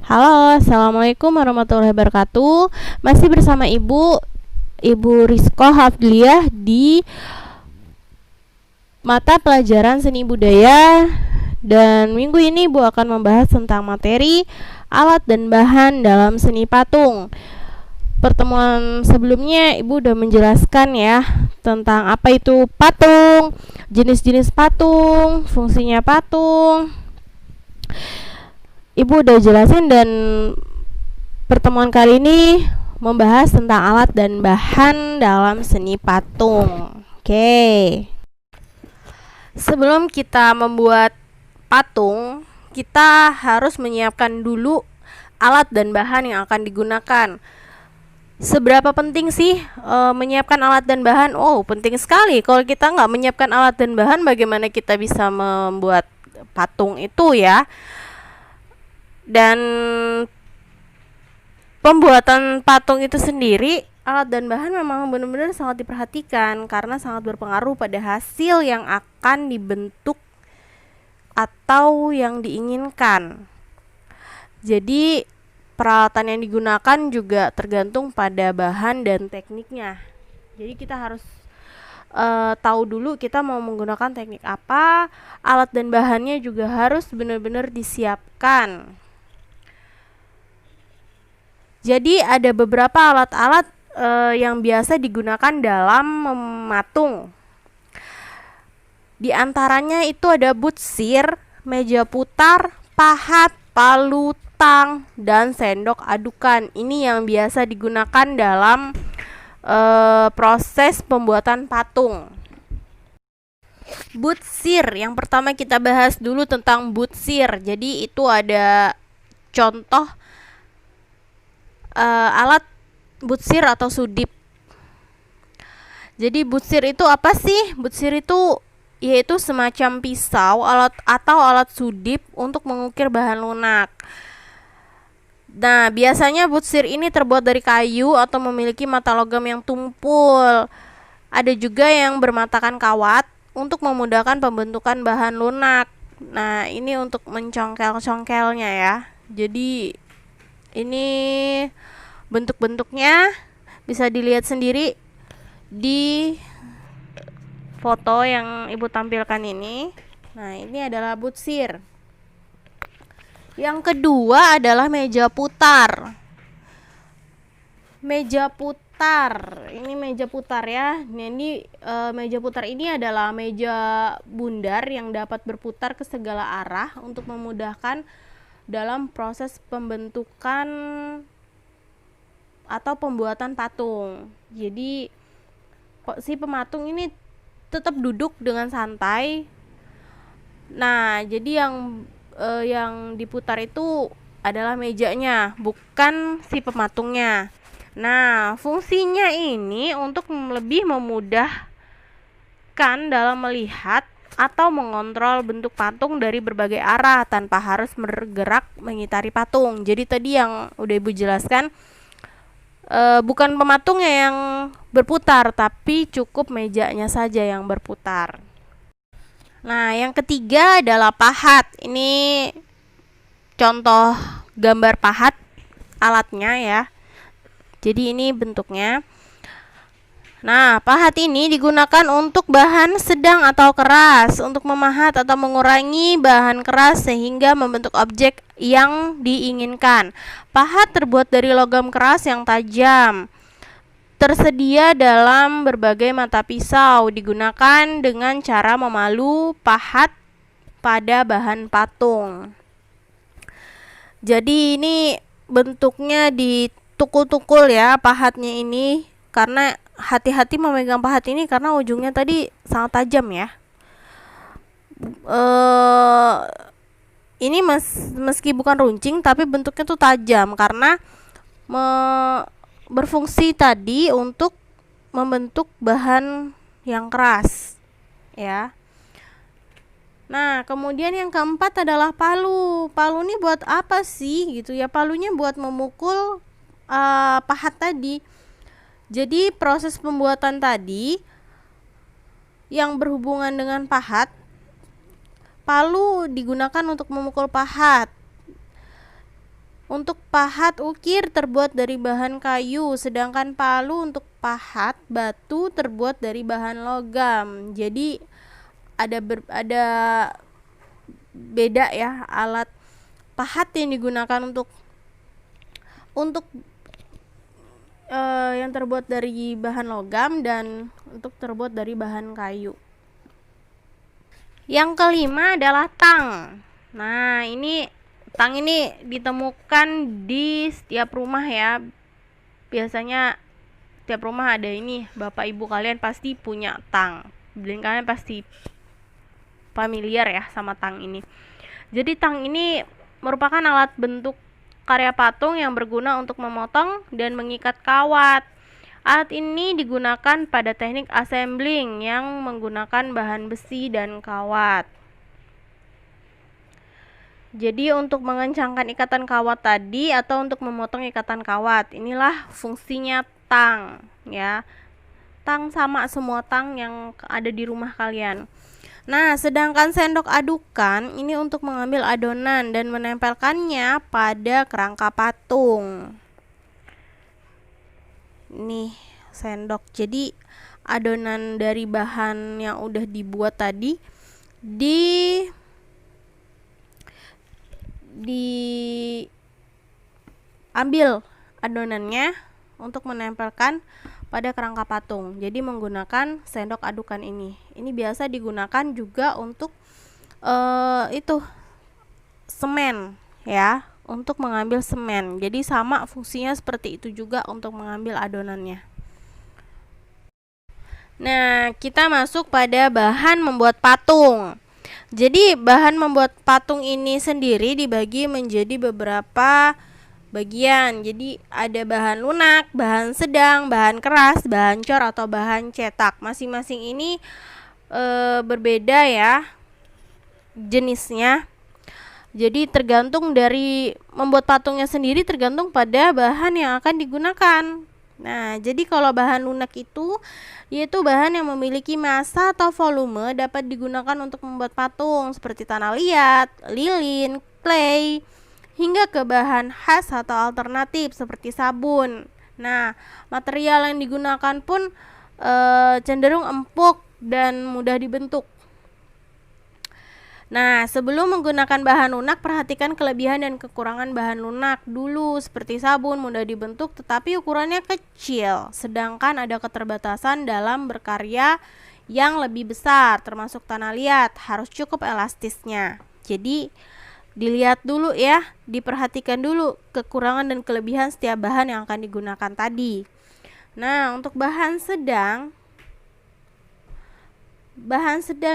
Halo, assalamualaikum warahmatullahi wabarakatuh. Masih bersama Ibu Rizko Hafdliah di mata pelajaran seni budaya. Dan minggu ini Ibu akan membahas tentang materi alat dan bahan dalam seni patung. Pertemuan sebelumnya Ibu udah menjelaskan ya tentang apa itu patung, jenis-jenis patung, fungsinya patung. Ibu udah jelasin, dan pertemuan kali ini membahas tentang alat dan bahan dalam seni patung. Oke. Sebelum kita membuat patung, kita harus menyiapkan dulu alat dan bahan yang akan digunakan. Seberapa penting sih menyiapkan alat dan bahan? Oh, penting sekali. Kalau kita nggak menyiapkan alat dan bahan, bagaimana kita bisa membuat patung itu ya? Dan pembuatan patung itu sendiri, alat dan bahan memang benar-benar sangat diperhatikan karena sangat berpengaruh pada hasil yang akan dibentuk atau yang diinginkan. Jadi peralatan yang digunakan juga tergantung pada bahan dan tekniknya. Jadi kita harus tahu dulu kita mau menggunakan teknik apa, alat dan bahannya juga harus benar-benar disiapkan. Jadi ada beberapa alat-alat yang biasa digunakan dalam mematung. Di antaranya itu ada butsir, meja putar, pahat, palu, tang, dan sendok adukan. Ini yang biasa digunakan dalam proses pembuatan patung. Butsir, yang pertama kita bahas dulu tentang butsir. Jadi itu ada contoh alat butsir atau sudip. Jadi butsir itu apa sih? Butsir itu yaitu semacam pisau atau alat sudip untuk mengukir bahan lunak. Nah, biasanya butsir ini terbuat dari kayu atau memiliki mata logam yang tumpul. Ada juga yang bermatakan kawat untuk memudahkan pembentukan bahan lunak. Nah, ini untuk mencongkel-congkelnya ya. Jadi ini bentuk-bentuknya bisa dilihat sendiri di foto yang Ibu tampilkan ini. Nah, ini adalah butsir. Yang kedua adalah meja putar. Meja putar. Ini meja putar ya. Ini meja putar ini adalah meja bundar yang dapat berputar ke segala arah untuk memudahkan dalam proses pembentukan atau pembuatan patung. Jadi si pematung ini tetap duduk dengan santai. Nah, jadi yang diputar itu adalah mejanya, bukan si pematungnya. Nah, fungsinya ini untuk lebih memudahkan dalam melihat atau mengontrol bentuk patung dari berbagai arah tanpa harus bergerak mengitari patung. Jadi tadi yang udah Ibu jelaskan, bukan pematungnya yang berputar, tapi cukup mejanya saja yang berputar. Nah, yang ketiga adalah pahat. Ini contoh gambar pahat alatnya ya. Jadi ini bentuknya. Nah, pahat ini digunakan untuk bahan sedang atau keras, untuk memahat atau mengurangi bahan keras sehingga membentuk objek yang diinginkan. Pahat terbuat dari logam keras yang tajam. Tersedia dalam berbagai mata pisau, digunakan dengan cara memalu pahat pada bahan patung. Jadi ini bentuknya ditukul-tukul ya pahatnya ini, karena hati-hati memegang pahat ini karena ujungnya tadi sangat tajam ya. Ini meski bukan runcing tapi bentuknya tuh tajam karena berfungsi tadi untuk membentuk bahan yang keras ya. Nah, kemudian yang keempat adalah palu. Palu ini buat apa sih gitu ya? Palunya buat memukul pahat tadi. Jadi proses pembuatan tadi yang berhubungan dengan pahat, palu digunakan untuk memukul pahat. Untuk pahat ukir terbuat dari bahan kayu, sedangkan palu untuk pahat batu terbuat dari bahan logam. Jadi ada beda ya, alat pahat yang digunakan untuk yang terbuat dari bahan logam dan untuk terbuat dari bahan kayu. Yang kelima adalah tang. Nah, tang ini ditemukan di setiap rumah ya. Biasanya setiap rumah ada ini. Bapak ibu kalian pasti punya tang. Dan kalian pasti familiar ya sama tang ini. Jadi tang ini merupakan alat bentuk karya patung yang berguna untuk memotong dan mengikat kawat. Alat ini digunakan pada teknik assembling yang menggunakan bahan besi dan kawat. Jadi untuk mengencangkan ikatan kawat tadi atau untuk memotong ikatan kawat, inilah fungsinya tang ya. Tang sama semua tang yang ada di rumah kalian. Nah, sedangkan sendok adukan ini untuk mengambil adonan dan menempelkannya pada kerangka patung. Nih sendok, jadi adonan dari bahan yang udah dibuat tadi diambil adonannya untuk menempelkan pada kerangka patung. Jadi menggunakan sendok adukan ini biasa digunakan juga untuk semen ya, untuk mengambil semen. Jadi sama fungsinya seperti itu juga untuk mengambil adonannya. Nah, kita masuk pada bahan membuat patung. Jadi bahan membuat patung ini sendiri dibagi menjadi beberapa bagian. Jadi ada bahan lunak, bahan sedang, bahan keras, bahan cor atau bahan cetak. Masing-masing ini berbeda ya jenisnya. Jadi tergantung dari membuat patungnya sendiri, tergantung pada bahan yang akan digunakan. Nah, jadi kalau bahan lunak itu yaitu bahan yang memiliki massa atau volume dapat digunakan untuk membuat patung seperti tanah liat, lilin, clay, hingga ke bahan khas atau alternatif seperti sabun. Nah, material yang digunakan pun cenderung empuk dan mudah dibentuk. Nah, sebelum menggunakan bahan lunak, perhatikan kelebihan dan kekurangan bahan lunak dulu. Seperti sabun, mudah dibentuk tetapi ukurannya kecil, sedangkan ada keterbatasan dalam berkarya yang lebih besar, termasuk tanah liat, harus cukup elastisnya. Jadi dilihat dulu ya, diperhatikan dulu kekurangan dan kelebihan setiap bahan yang akan digunakan tadi. Nah, untuk bahan sedang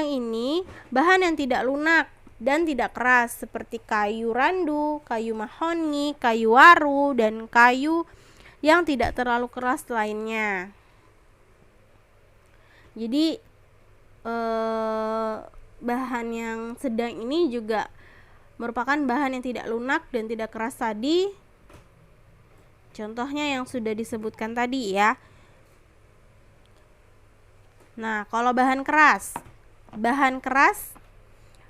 ini bahan yang tidak lunak dan tidak keras seperti kayu randu, kayu mahoni, kayu waru, dan kayu yang tidak terlalu keras lainnya. Jadi bahan yang sedang ini juga merupakan bahan yang tidak lunak dan tidak keras tadi. Contohnya yang sudah disebutkan tadi ya. Nah, kalau bahan keras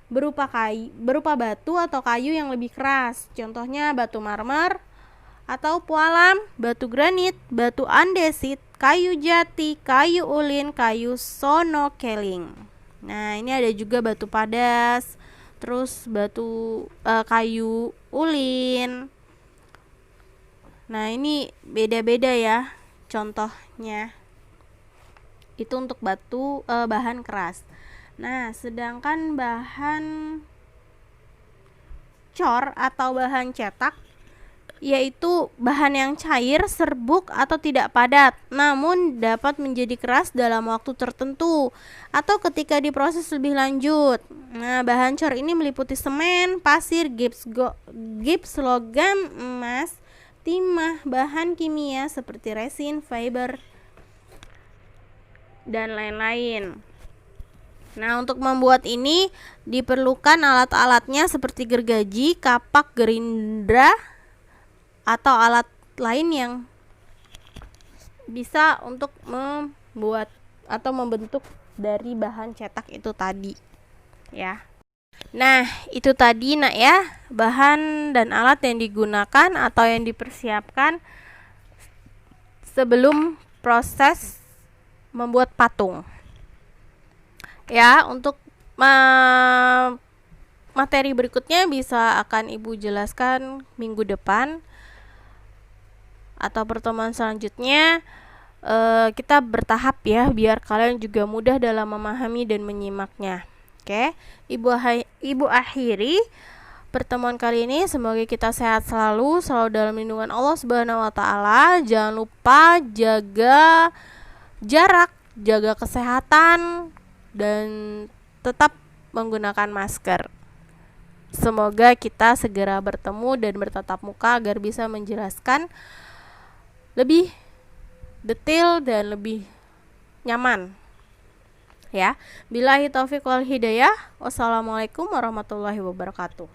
berupa batu atau kayu yang lebih keras. Contohnya batu marmer atau pualam, batu granit, batu andesit, kayu jati, kayu ulin, kayu sonokeling. Nah, ini ada juga batu padas, terus kayu ulin. Nah, ini beda-beda ya contohnya. Itu untuk bahan keras. Nah, sedangkan bahan cor atau bahan cetak yaitu bahan yang cair, serbuk atau tidak padat, namun dapat menjadi keras dalam waktu tertentu atau ketika diproses lebih lanjut. Nah, bahan cor ini meliputi semen, pasir, gips logam, emas, timah, bahan kimia seperti resin, fiber, dan lain-lain. Nah, untuk membuat ini diperlukan alat-alatnya seperti gergaji, kapak, gerindra, atau alat lain yang bisa untuk membuat atau membentuk dari bahan cetak itu tadi ya. Nah, itu tadi nak ya, bahan dan alat yang digunakan atau yang dipersiapkan sebelum proses membuat patung. Ya, untuk materi berikutnya bisa akan Ibu jelaskan minggu depan atau pertemuan selanjutnya. Kita bertahap ya, biar kalian juga mudah dalam memahami dan menyimaknya. Oke, Ibu akhiri pertemuan kali ini. Semoga kita sehat selalu dalam lindungan Allah Subhanahu wa taala. Jangan lupa jaga jarak, jaga kesehatan, dan tetap menggunakan masker. Semoga kita segera bertemu dan bertatap muka agar bisa menjelaskan lebih detail dan lebih nyaman. Ya, billahi taufiq wal hidayah. Wassalamualaikum warahmatullahi wabarakatuh.